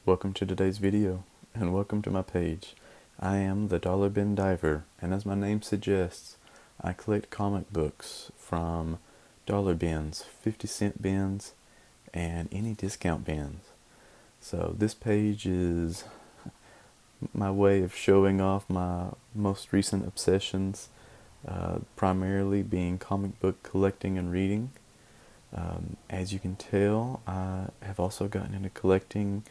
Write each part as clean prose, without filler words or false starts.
welcome to today's video, and welcome to my page. I am the Dollar Bin Diver, and as my name suggests, I collect comic books from dollar bins, 50-cent bins, and any discount bins. So this page is my way of showing off my most recent obsessions, primarily being comic book collecting and reading. As you can tell, I have also gotten into collecting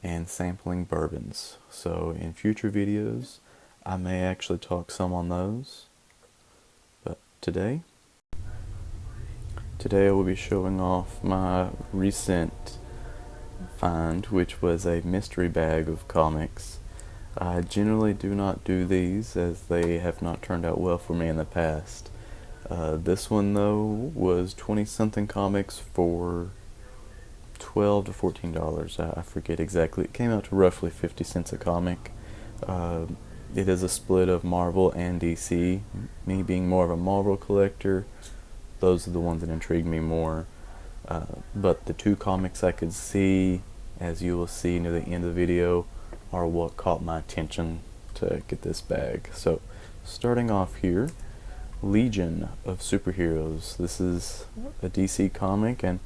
and sampling bourbons. So in future videos, I may actually talk some on those. But today I will be showing off my recent find, which was a mystery bag of comics. I generally do not do these as they have not turned out well for me in the past. This one though was 20 something comics for $12 to $14. I forget exactly. It came out to roughly 50 cents a comic. It is a split of Marvel and DC. Me being more of a Marvel collector, those are the ones that intrigue me more. But the two comics I could see, as you will see near the end of the video, are what caught my attention to get this bag. So starting off here, Legion of Superheroes. This is a DC comic, and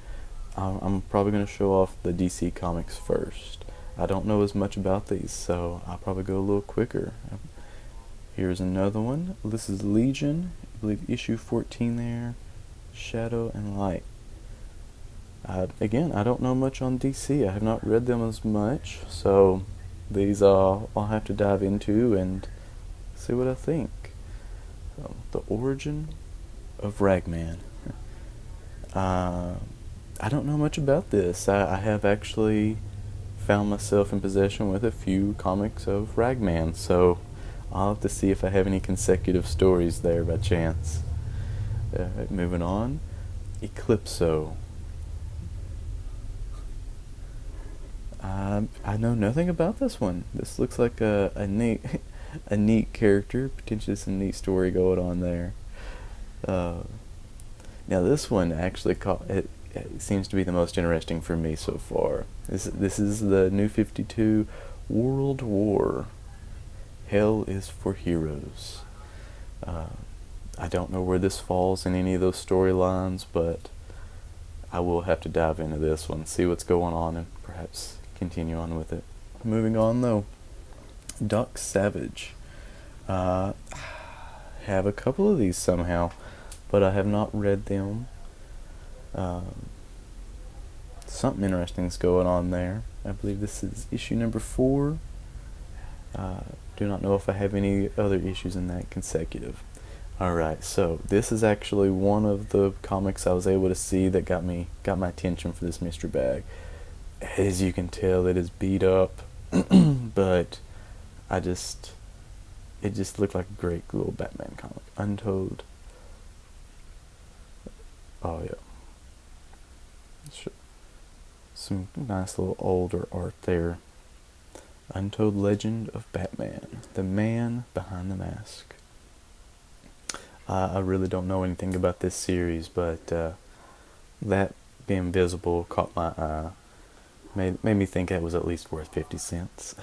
I'm probably going to show off the DC comics first. I don't know as much about these, so I'll probably go a little quicker. Here's another one. This is Legion, I believe issue 14 there, Shadow and Light. Again, I don't know much on DC. I have not read them as much, so these I'll have to dive into and see what I think. So, the origin of Ragman. I don't know much about this. I have actually found myself in possession with a few comics of Ragman, so I'll have to see if I have any consecutive stories there by chance. Moving on, Eclipso. I know nothing about this one. This looks like a neat a neat character, potentially some neat story going on there. Now this one actually it seems to be the most interesting for me so far. This is the New 52 World War. Hell is for Heroes. I don't know where this falls in any of those storylines, but I will have to dive into this one, see what's going on, and perhaps continue on with it. Moving on though, Doc Savage. Have a couple of these somehow, but I have not read them. Something interesting's going on there. I believe this is issue number 4. Do not know if I have any other issues in that consecutive. Alright, so this is actually one of the comics I was able to see that got my attention for this mystery bag. As you can tell, it is beat up, but it just looked like a great little Batman comic. Untold. Oh yeah. Some nice little older art there. Untold Legend of Batman, the man behind the mask. I really don't know anything about this series, but that being visible caught my eye. Made me think it was at least worth 50 cents.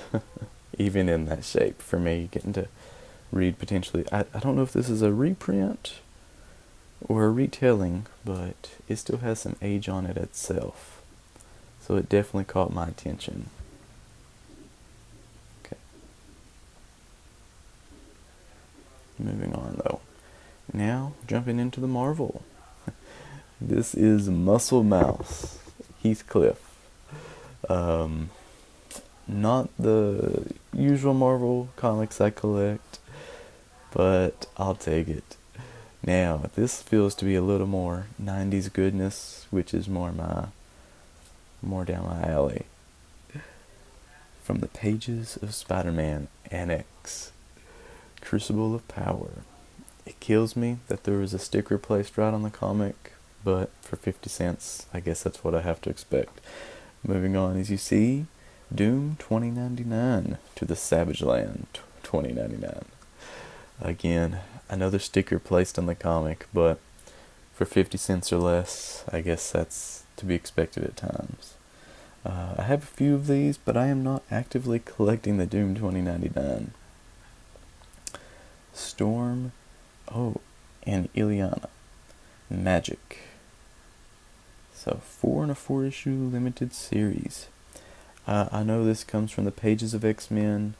Even in that shape, for me, getting to read potentially. I don't know if this is a reprint or a retelling, but it still has some age on it itself. So it definitely caught my attention. Okay. Moving on though. Now, jumping into the Marvel. This is Muscle Mouse, Heathcliff. Not the usual Marvel comics I collect, but I'll take it. Now, this feels to be a little more 90s goodness, which is more down my alley. From the pages of Spider-Man Annex, Crucible of Power. It kills me that there was a sticker placed right on the comic, but for 50 cents, I guess that's what I have to expect. Moving on, as you see, Doom 2099 to the Savage Land 2099. Again, another sticker placed on the comic, but for 50 cents or less, I guess that's to be expected at times. I have a few of these, but I am not actively collecting the Doom 2099. Storm, oh, and Ileana. Magic. So 4 in a 4-issue limited series. I know this comes from the pages of X-Men,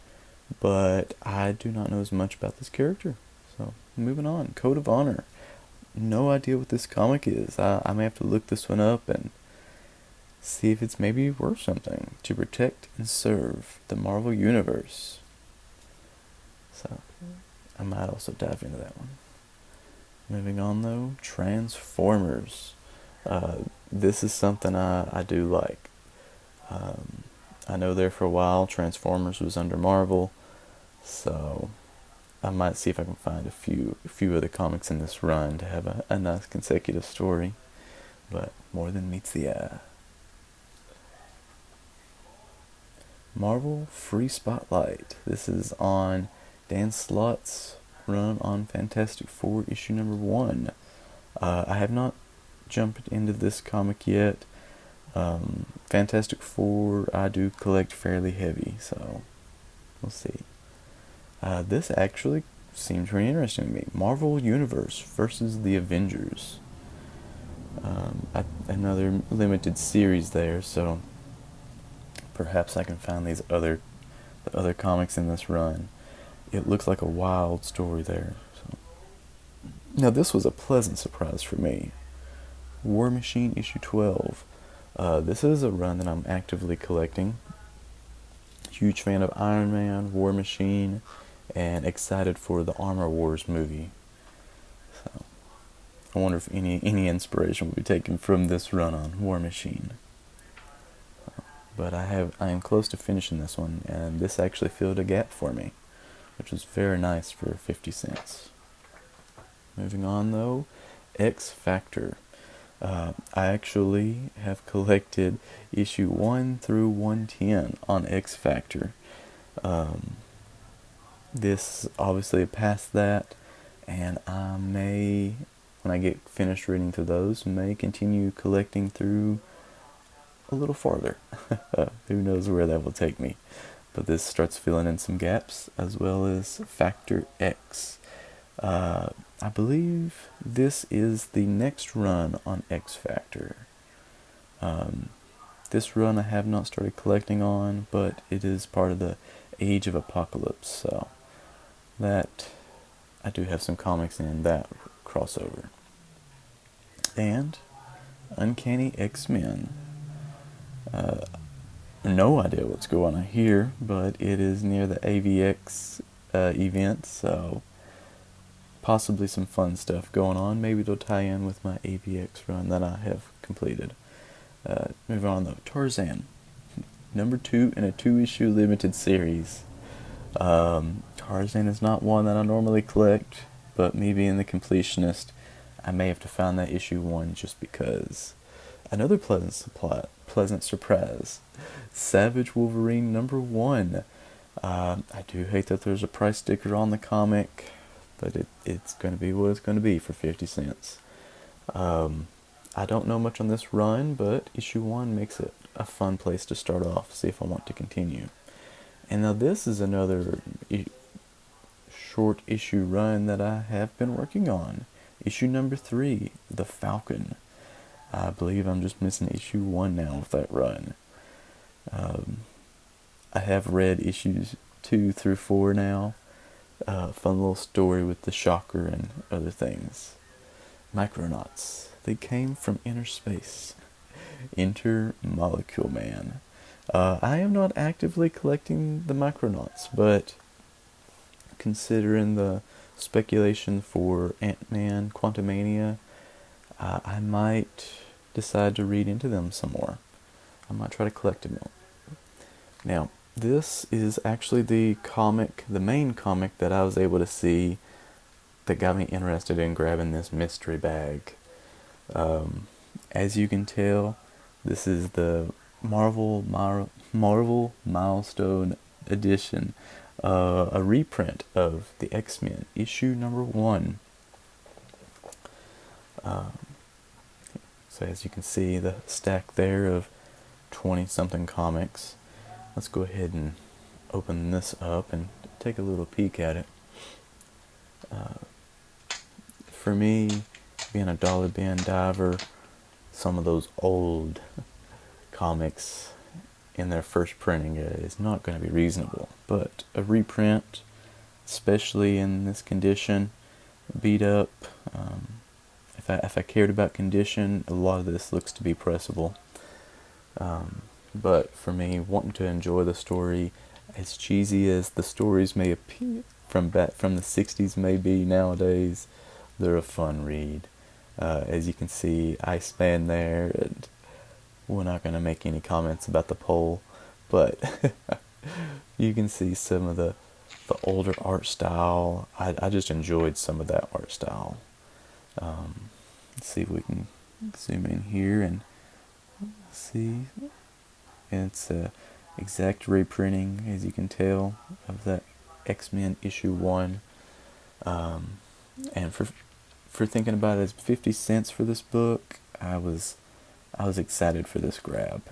but I do not know as much about this character. So moving on. Code of Honor. No idea what this comic is. I may have to look this one up and see if it's maybe worth something. To protect and serve the Marvel Universe. So I might also dive into that one. Moving on though, Transformers. This is something I do like. I know there for a while Transformers was under Marvel, so I might see if I can find a few other comics in this run to have a nice consecutive story, but more than meets the eye. Marvel Free Spotlight. This is on Dan Slott's run on Fantastic Four issue number 1. I have not jumped into this comic yet. Fantastic Four I do collect fairly heavy, so we'll see. This actually seems pretty interesting to me. Marvel Universe versus the Avengers. Another limited series there, so perhaps I can find the other comics in this run. It looks like a wild story there. So. Now this was a pleasant surprise for me. War Machine issue 12. This is a run that I'm actively collecting. Huge fan of Iron Man, War Machine, and excited for the Armor Wars movie. So I wonder if any inspiration will be taken from this run on War Machine. But I am close to finishing this one, and this actually filled a gap for me, which was very nice for 50 cents. Moving on though, X Factor. I actually have collected issue 1 through 110 on X Factor. This obviously past that, and I may, when I get finished reading through those, may continue collecting through a little farther. Who knows where that will take me. But this starts filling in some gaps, as well as Factor X. I believe this is the next run on X Factor. This run I have not started collecting on, but it is part of the Age of Apocalypse, so that I do have some comics in that crossover. And Uncanny X-Men. No idea what's going on here, but it is near the AVX event, so possibly some fun stuff going on. Maybe it'll tie in with my AVX run that I have completed. Moving on though, Tarzan. Number 2 in a 2-issue limited series. Tarzan is not one that I normally collect, but me being the completionist, I may have to find that issue 1 just because. Another pleasant surprise. Savage Wolverine number 1. I do hate that there's a price sticker on the comic, but it's going to be what it's going to be for 50 cents. I don't know much on this run, but issue 1 makes it a fun place to start off, see if I want to continue. And now this is another short issue run that I have been working on. Issue number 3, The Falcon. I believe I'm just missing issue 1 now with that run. I have read issues 2 through 4 now. Fun little story with the Shocker and other things. Micronauts. They came from inner space. Enter Molecule Man. I am not actively collecting the Micronauts, but considering the speculation for Ant-Man Quantumania, I might decide to read into them some more. I might try to collect them. Now, this is actually the main comic that I was able to see that got me interested in grabbing this mystery bag. As you can tell, this is the Marvel Milestone edition, a reprint of the X-Men, issue number 1. So as you can see, the stack there of 20-something comics. Let's go ahead and open this up and take a little peek at it. For me, being a dollar bin diver, some of those old comics in their first printing is not going to be reasonable, but a reprint, especially in this condition, beat up, if I cared about condition, a lot of this looks to be pressable. But for me, wanting to enjoy the story, as cheesy as the stories may appear from the 60s may be nowadays, they're a fun read. As you can see, Iceman there, and we're not going to make any comments about the poll, but you can see some of the older art style. I just enjoyed some of that art style. Let's see if we can zoom in here and see. It's a exact reprinting, as you can tell, of that X-Men issue 1. And for thinking about it as 50 cents for this book, I was excited for this grab.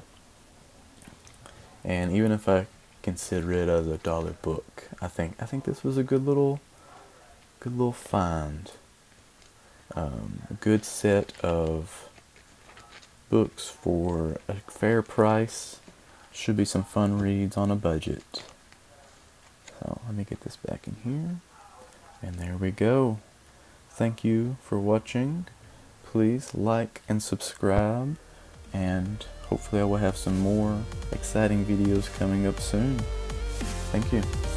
And even if I consider it as a dollar book, I think this was a good little find. A good set of books for a fair price. Should be some fun reads on a budget. So let me get this back in here. And there we go. Thank you for watching. Please like and subscribe, and hopefully I will have some more exciting videos coming up soon. Thank you.